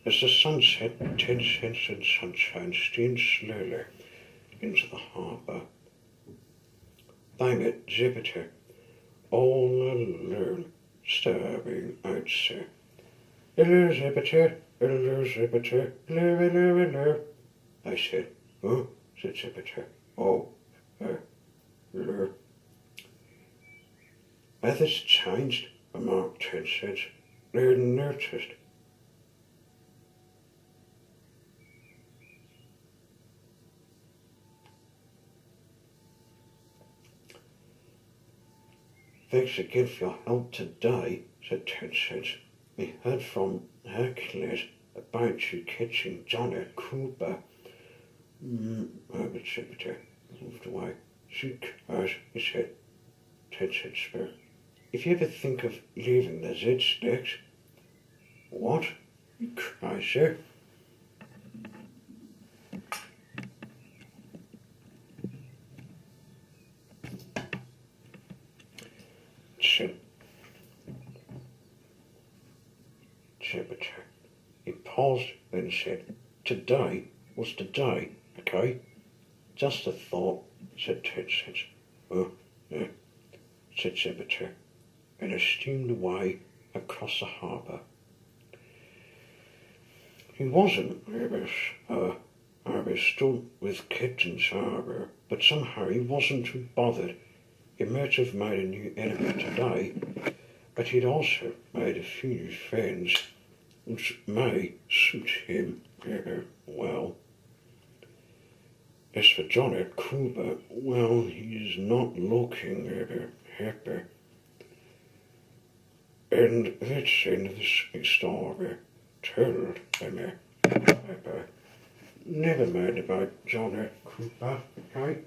as the sunset, 10 cents and sunshine steamed slowly into the harbour. They met Jupiter, all alone, starving outside. "Hello, Jupiter, hello, Jupiter, hello, hello, hello." I said. "Oh," said Jupiter. "Oh, hello." "Weather's changed," remarked 10 cents. "I hadn't noticed." "Thanks again for your help today," said 10 cents. "We heard from Hercules about you catching Johnny Cooper." Herbert Jupiter moved away. "Because," he said, 10 cents spare. "If you ever think of leaving the Z-Sticks." "What?" I said. Jupiter. He paused, then said, "Today was the day, okay?" "Just a thought," said 10 cents. "Oh, yeah," said Jupiter, and he steamed away across the harbour. He wasn't Harbour stood with Captain's Harbour, but somehow he wasn't too bothered. He might have made a new enemy today, but he'd also made a few new friends, which may suit him well. As for Johnny Cooper, well, he's not looking happy. And that's the end of this story told by me. Never mind about Johnny Cooper, okay?